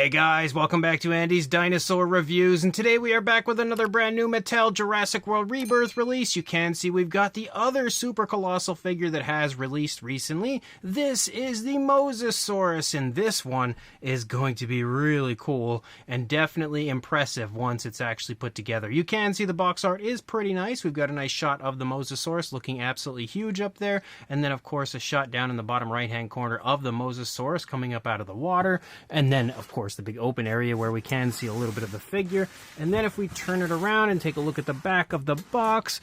Hey guys, welcome back to Andy's Dinosaur Reviews, and today we are back with another brand new Mattel Jurassic World Rebirth release. You can see we've got the other Super Colossal figure that has released recently. This is the Mosasaurus, and this one is going to be really cool and definitely impressive once it's actually put together. You can see the box art is pretty nice. We've got a nice shot of the Mosasaurus looking absolutely huge up there, and then of course a shot down in the bottom right hand corner of the Mosasaurus coming up out of the water, and then of course the big open area where we can see a little bit of the figure. And then if we turn it around and take a look at the back of the box,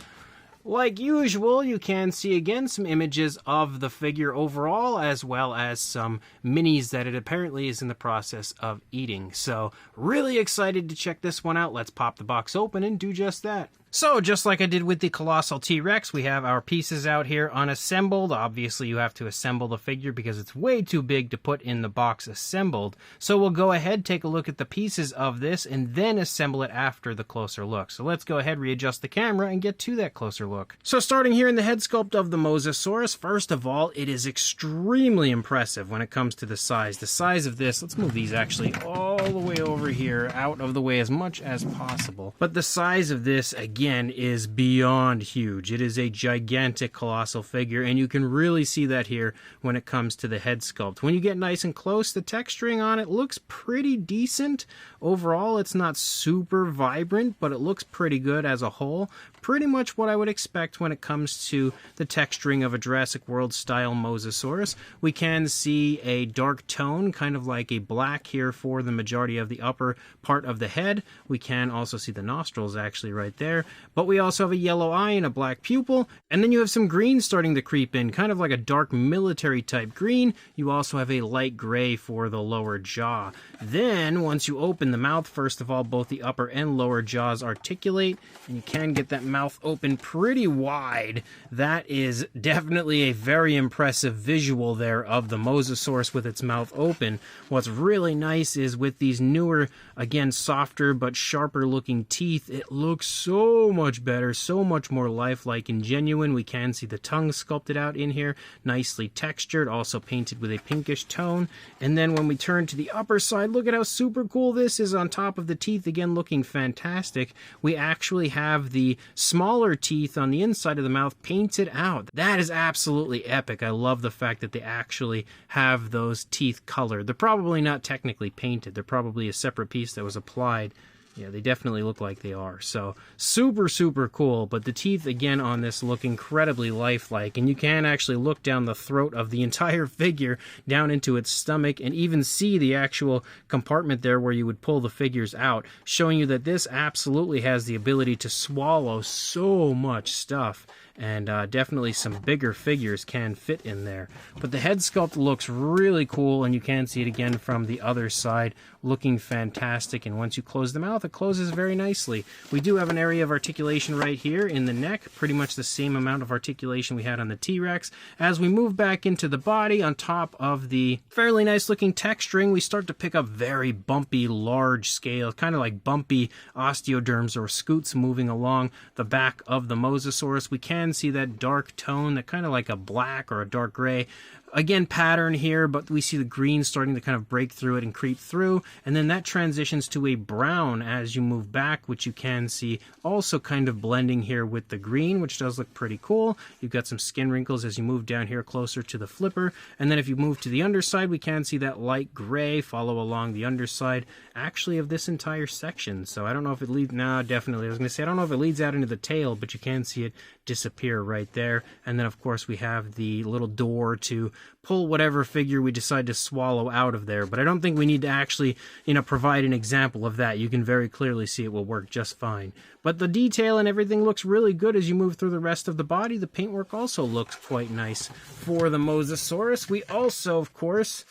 like usual, you can see again some images of the figure overall, as well as some minis that it apparently is in the process of eating. So really excited to check this one out. Let's pop the box open and do just that. So, just like I did with the Colossal T-Rex, we have our pieces out here unassembled. Obviously, you have to assemble the figure because it's way too big to put in the box assembled. So we'll go ahead, take a look at the pieces of this, and then assemble it after the closer look. So let's go ahead, readjust the camera, and get to that closer look. So starting here in the head sculpt of the Mosasaurus, first of all, it is extremely impressive when it comes to the size. The size of this, let's move these actually all the way over here, out of the way as much as possible. But the size of this, again, is beyond huge. It is a gigantic colossal figure, and you can really see that here when it comes to the head sculpt. When you get nice and close, the texturing on it looks pretty decent. Overall, it's not super vibrant, but it looks pretty good as a whole. Pretty much what I would expect when it comes to the texturing of a Jurassic World style Mosasaurus. We can see a dark tone, kind of like a black here for the majority of the upper part of the head. We can also see the nostrils actually right there. But we also have a yellow eye and a black pupil, and then you have some green starting to creep in, kind of like a dark military type green. You also have a light gray for the lower jaw. Then, once you open the mouth, first of all, both the upper and lower jaws articulate, and you can get that mouth open pretty wide. That is definitely a very impressive visual there of the Mosasaurus with its mouth open. What's really nice is with these newer, again, softer but sharper looking teeth, it looks so much better, so much more lifelike and genuine. We can see the tongue sculpted out in here, nicely textured, also painted with a pinkish tone. And then when we turn to the upper side, look at how super cool this is on top of the teeth, again looking fantastic. We actually have the smaller teeth on the inside of the mouth painted out. That is absolutely epic. I love the fact that they actually have those teeth colored. They're probably not technically painted. They're probably a separate piece that was applied. Yeah, they definitely look like they are. So, super, super cool. But the teeth, again, on this look incredibly lifelike. And you can actually look down the throat of the entire figure, down into its stomach, and even see the actual compartment there where you would pull the figures out, showing you that this absolutely has the ability to swallow so much stuff. And definitely some bigger figures can fit in there. But the head sculpt looks really cool, and you can see it again from the other side, looking fantastic. And once you close the mouth, it closes very nicely. We do have an area of articulation right here in the neck, pretty much the same amount of articulation we had on the T-Rex. As we move back into the body, on top of the fairly nice looking texturing, we start to pick up very bumpy, large scale, kind of like bumpy osteoderms or scutes moving along the back of the Mosasaurus. We can see that dark tone, that kind of like a black or a dark gray, again, pattern here, but we see the green starting to kind of break through it and creep through, and then that transitions to a brown as you move back, which you can see also kind of blending here with the green, which does look pretty cool. You've got some skin wrinkles as you move down here closer to the flipper, and then if you move to the underside, we can see that light gray follow along the underside, actually, of this entire section. So I don't know if it leads, no, definitely, I was going to say, I don't know if it leads out into the tail, but you can see it disappear right there. And then, of course, we have the little door to pull whatever figure we decide to swallow out of there. But I don't think we need to actually, provide an example of that. You can very clearly see it will work just fine. But the detail and everything looks really good as you move through the rest of the body. The paintwork also looks quite nice for the Mosasaurus. We also, of course,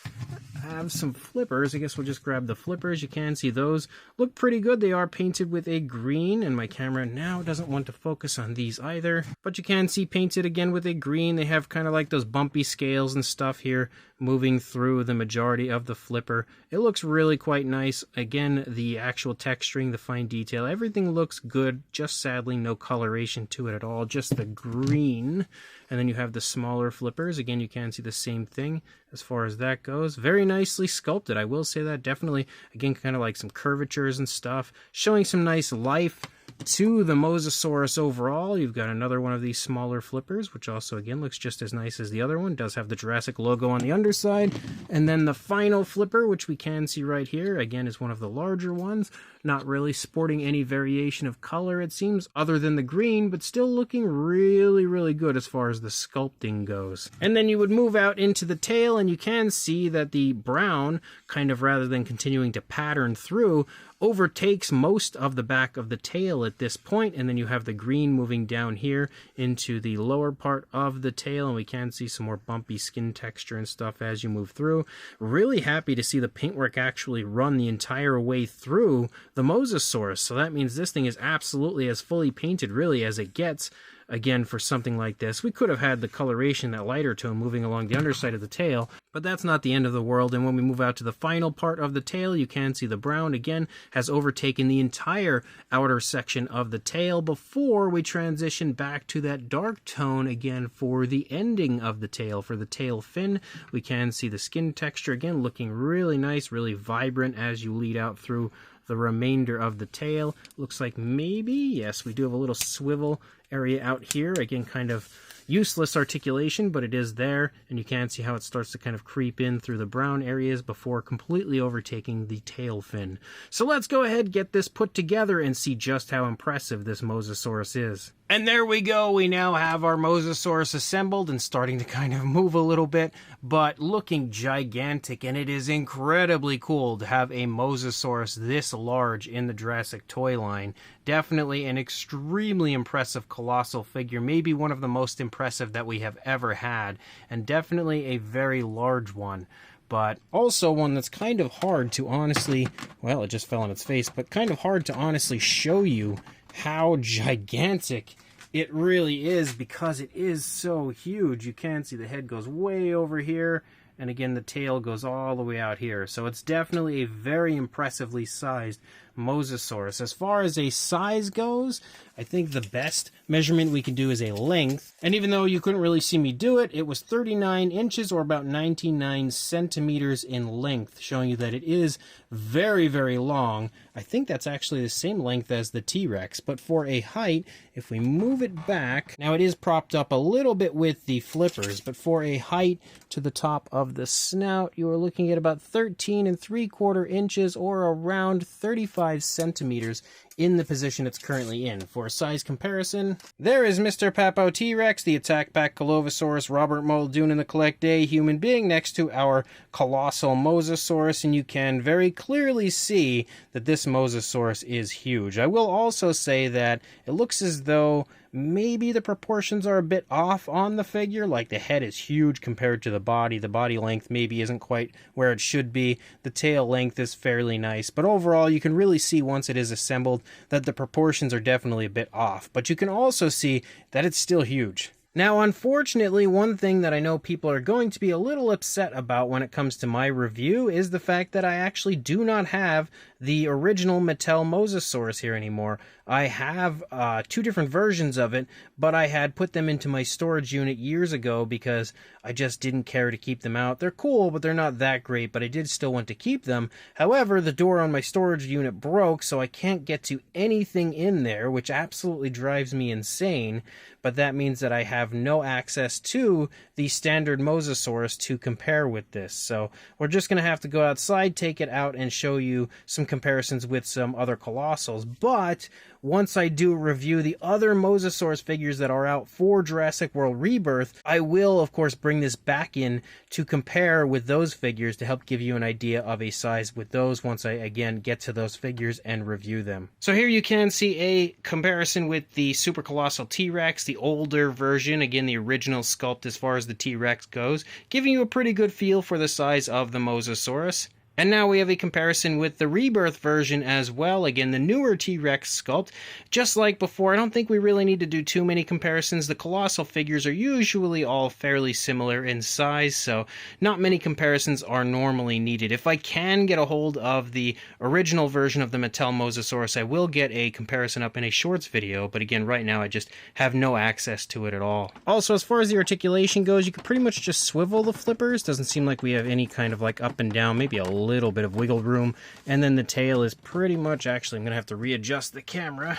have some flippers. I guess we'll just grab the flippers. You can see those look pretty good. They are painted with a green, and my camera now doesn't want to focus on these either. But you can see painted again with a green. They have kind of like those bumpy scales and stuff here moving through the majority of the flipper. It looks really quite nice. Again, the actual texturing, the fine detail, everything looks good, just sadly no coloration to it at all, just the green. And then you have the smaller flippers. Again, you can see the same thing as far as that goes. Very nicely sculpted, I will say that. Definitely, again, kind of like some curvatures and stuff, showing some nice life to the Mosasaurus overall. You've got another one of these smaller flippers, which also, again, looks just as nice as the other one. Does have the Jurassic logo on the underside. And then the final flipper, which we can see right here, again, is one of the larger ones. Not really sporting any variation of color, it seems, other than the green, but still looking really, really good as far as the sculpting goes. And then you would move out into the tail, and you can see that the brown, kind of rather than continuing to pattern through, overtakes most of the back of the tail at this point, and then you have the green moving down here into the lower part of the tail, and we can see some more bumpy skin texture and stuff as you move through. Really happy to see the paintwork actually run the entire way through the Mosasaurus, so that means this thing is absolutely as fully painted really as it gets. Again, for something like this, we could have had the coloration, that lighter tone moving along the underside of the tail, but that's not the end of the world. And when we move out to the final part of the tail, you can see the brown again has overtaken the entire outer section of the tail before we transition back to that dark tone again for the ending of the tail. For the tail fin, we can see the skin texture again looking really nice, really vibrant as you lead out through the remainder of the tail. Looks like maybe, yes, we do have a little swivel area out here. Again, kind of useless articulation, but it is there, and you can see how it starts to kind of creep in through the brown areas before completely overtaking the tail fin. So let's go ahead, get this put together, and see just how impressive this Mosasaurus is. And there we go, we now have our Mosasaurus assembled and starting to kind of move a little bit, but looking gigantic, and it is incredibly cool to have a Mosasaurus this large in the Jurassic toy line. Definitely an extremely impressive colossal figure, maybe one of the most impressive that we have ever had, and definitely a very large one. But also one that's kind of hard to honestly, well, it just fell on its face, but kind of hard to honestly show you how gigantic it really is, because it is so huge. You can see the head goes way over here, and again the tail goes all the way out here. So it's definitely a very impressively sized Mosasaurus. As far as a size goes, I think the best measurement we can do is a length. And even though you couldn't really see me do it, it was 39 inches or about 99 centimeters in length, showing you that it is very, very long. I think that's actually the same length as the T-Rex, but for a height, if we move it back, now it is propped up a little bit with the flippers, but for a height to the top of the snout, you are looking at about 13 3/4 inches or around 35 centimeters in the position it's currently in. For a size comparison, there is Mr. Papo T-Rex, the Attack Pack Colovosaurus, Robert Muldoon, and the Collect Day human being next to our Colossal Mosasaurus, and you can very clearly see that this Mosasaurus is huge. I will also say that it looks as though maybe the proportions are a bit off on the figure, like the head is huge compared to the body length maybe isn't quite where it should be, the tail length is fairly nice, but overall you can really see once it is assembled that the proportions are definitely a bit off, but you can also see that it's still huge. Now, unfortunately, one thing that I know people are going to be a little upset about when it comes to my review is the fact that I actually do not have the original Mattel Mosasaurus here anymore. I have 2 different versions of it, but I had put them into my storage unit years ago because I just didn't care to keep them out. They're cool, but they're not that great, but I did still want to keep them. However, the door on my storage unit broke, so I can't get to anything in there, which absolutely drives me insane. But that means that I have no access to the standard Mosasaurus to compare with this. So we're just going to have to go outside, take it out, and show you some comparisons with some other Colossals. But once I do review the other Mosasaurus figures that are out for Jurassic World Rebirth, I will, of course, bring this back in to compare with those figures to help give you an idea of a size with those once I, again, get to those figures and review them. So here you can see a comparison with the Super Colossal T-Rex, the older version, again, the original sculpt as far as the T-Rex goes, giving you a pretty good feel for the size of the Mosasaurus. And now we have a comparison with the Rebirth version as well. Again, the newer T-Rex sculpt. Just like before, I don't think we really need to do too many comparisons. The Colossal figures are usually all fairly similar in size, so not many comparisons are normally needed. If I can get a hold of the original version of the Mattel Mosasaurus, I will get a comparison up in a shorts video, but again, right now I just have no access to it at all. Also, as far as the articulation goes, you can pretty much just swivel the flippers. Doesn't seem like we have any kind of like up and down, maybe a little bit of wiggle room. And then the tail is pretty much, actually I'm gonna have to readjust the camera.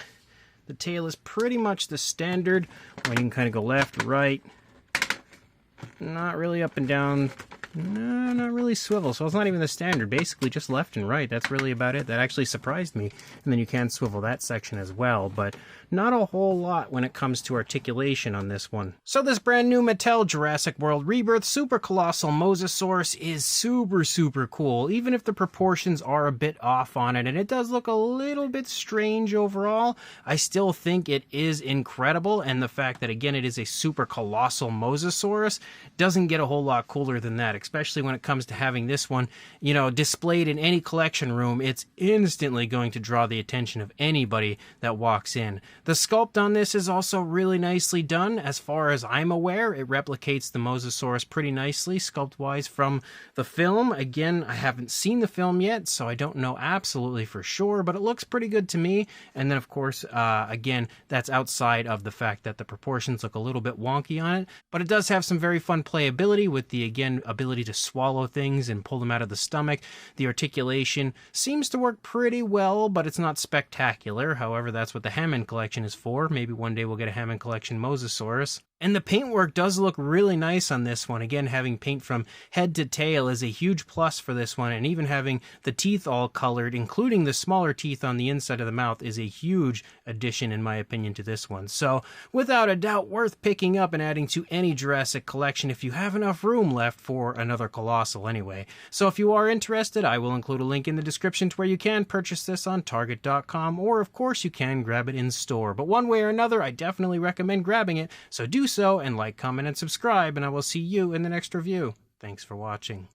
The tail is pretty much the standard, where you can kind of go left, right, not really up and down, no, not really swivel, so it's not even the standard, basically just left and right. That's really about it. That actually surprised me. And then you can swivel that section as well, but not a whole lot when it comes to articulation on this one. So this brand new Mattel Jurassic World Rebirth Super Colossal Mosasaurus is super cool, even if the proportions are a bit off on it, and it does look a little bit strange overall. I still think it is incredible, and the fact that, again, it is a Super Colossal Mosasaurus doesn't get a whole lot cooler than that, especially when it comes to having this one, you know, displayed in any collection room. It's instantly going to draw the attention of anybody that walks in. The sculpt on this is also really nicely done. As far as I'm aware, it replicates the Mosasaurus pretty nicely, sculpt-wise, from the film. Again, I haven't seen the film yet, so I don't know absolutely for sure, but it looks pretty good to me. And then, of course, again, that's outside of the fact that the proportions look a little bit wonky on it, but it does have some very fun playability with the, again, ability to swallow things and pull them out of the stomach. The articulation seems to work pretty well, but it's not spectacular. However, that's what the Hammond collection is for. Maybe one day we'll get a Hammond collection Mosasaurus. And the paintwork does look really nice on this one. Again, having paint from head to tail is a huge plus for this one, and even having the teeth all colored, including the smaller teeth on the inside of the mouth, is a huge addition, in my opinion, to this one. So, without a doubt, worth picking up and adding to any Jurassic collection if you have enough room left for another Colossal anyway. So if you are interested, I will include a link in the description to where you can purchase this on Target.com, or of course you can grab it in store. But one way or another, I definitely recommend grabbing it, so do so, and like, comment, and subscribe, and I will see you in the next review. Thanks for watching.